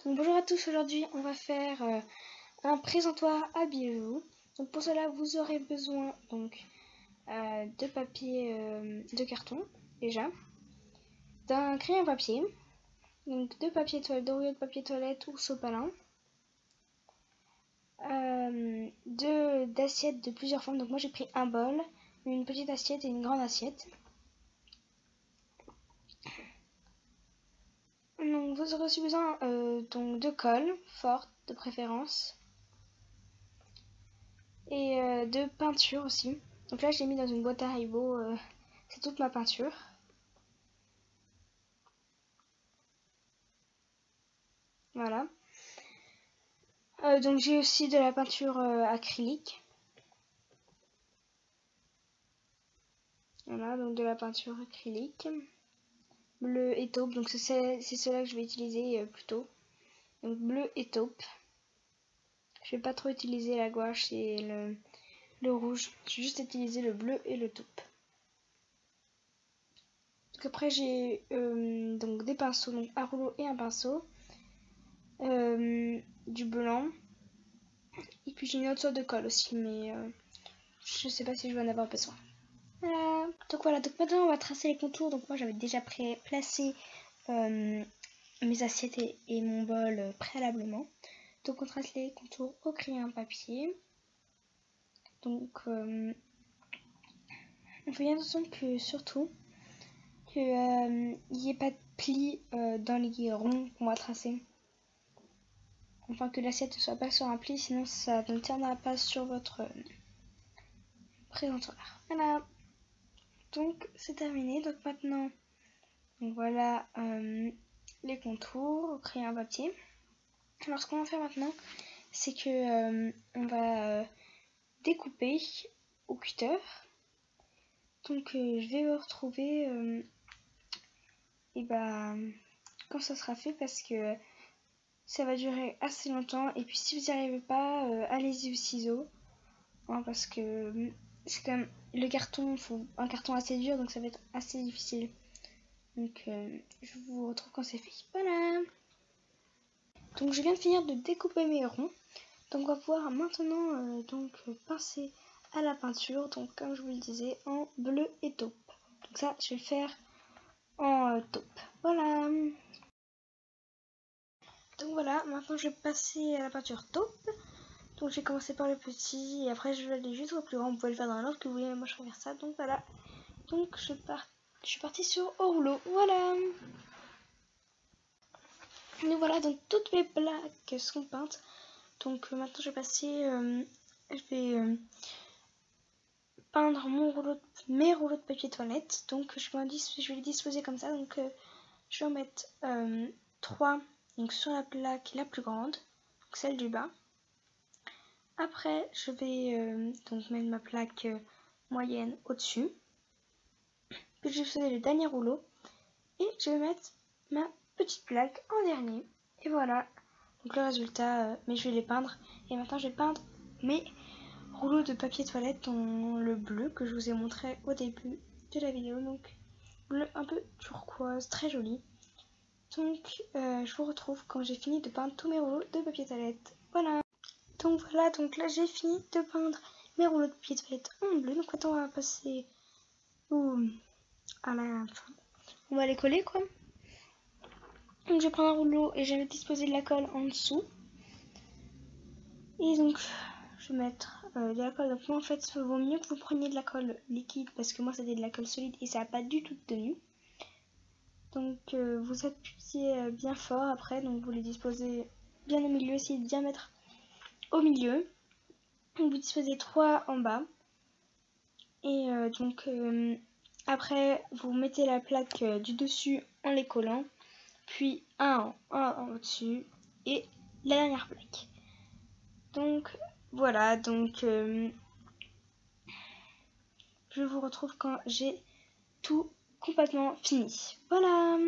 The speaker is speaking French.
Donc, bonjour à tous, aujourd'hui on va faire un présentoir à bijoux. Donc pour cela vous aurez besoin de papier de carton déjà, d'un crayon papier, donc de papier toilette, de rouleau de papier toilette ou sopalin, d'assiettes de plusieurs formes. Donc moi j'ai pris un bol, une petite assiette et une grande assiette. Donc vous aurez aussi besoin de colle forte de préférence et de peinture aussi. Donc là je l'ai mis dans une boîte à Haribo, c'est toute ma peinture. Voilà. Donc j'ai aussi de la peinture acrylique. Voilà, donc de la peinture acrylique. Bleu et taupe, donc c'est cela que je vais utiliser plutôt. Donc bleu et taupe. Je vais pas trop utiliser la gouache et le rouge. Je vais juste utiliser le bleu et le taupe. Donc après j'ai donc des pinceaux, donc un rouleau et un pinceau. Du blanc. Et puis j'ai une autre sorte de colle aussi, mais je sais pas si je vais en avoir besoin. Voilà. Donc maintenant on va tracer les contours. Donc moi j'avais déjà placé mes assiettes et mon bol préalablement. Donc on trace les contours au crayon papier. Donc on fait bien attention que surtout qu'il n'y ait pas de plis dans les ronds qu'on va tracer. Enfin que l'assiette ne soit pas sur un pli, sinon ça ne tiendra pas sur votre présentoir. Voilà. Donc c'est terminé. Donc maintenant, voilà les contours au crayon papier. Alors ce qu'on va faire maintenant, c'est que on va découper au cutter. Donc je vais vous retrouver quand ça sera fait, parce que ça va durer assez longtemps. Et puis si vous n'y arrivez pas, allez-y au ciseau, hein, parce que c'est quand même le carton, il faut un carton assez dur, donc ça va être assez difficile. Donc je vous retrouve quand c'est fait. Voilà. Donc je viens de finir de découper mes ronds. Donc on va pouvoir maintenant pincer à la peinture. Donc comme je vous le disais, en bleu et taupe. Donc ça je vais le faire en taupe. Voilà. Donc voilà, maintenant je vais passer à la peinture taupe. Donc j'ai commencé par le petit et après je vais aller juste au plus grand. Vous pouvez le faire dans l'ordre que vous voulez, mais moi je vais faire ça. Donc voilà. Donc je suis partie sur au rouleau. Voilà. Donc voilà, donc toutes mes plaques sont peintes. Donc maintenant je vais passer, je vais peindre mes rouleaux de papier toilette. Donc je vais les disposer comme ça. Donc je vais en mettre 3 donc, sur la plaque la plus grande, donc celle du bas. Après je vais donc mettre ma plaque moyenne au-dessus. Puis je vais poser le dernier rouleau. Et je vais mettre ma petite plaque en dernier. Et voilà. Donc le résultat, mais je vais les peindre. Et maintenant je vais peindre mes rouleaux de papier toilette dans le bleu que je vous ai montré au début de la vidéo. Donc bleu un peu turquoise, très joli. Donc je vous retrouve quand j'ai fini de peindre tous mes rouleaux de papier toilette. Voilà. Donc voilà, donc là j'ai fini de peindre mes rouleaux de papier toilette en bleu. Donc maintenant on va passer à la fin. On va les coller quoi. Donc je vais prendre un rouleau et je vais disposer de la colle en dessous. Et donc je vais mettre de la colle. Donc moi en fait il vaut mieux que vous preniez de la colle liquide, parce que moi c'était de la colle solide et ça n'a pas du tout tenu. Donc vous appuyez bien fort après, donc vous les disposez bien au milieu, essayez de bien mettre au milieu. Donc vous disposez 3 en bas. Et après vous mettez la plaque du dessus en les collant. Puis un en au-dessus et la dernière plaque. Donc voilà, donc je vous retrouve quand j'ai tout complètement fini. Voilà.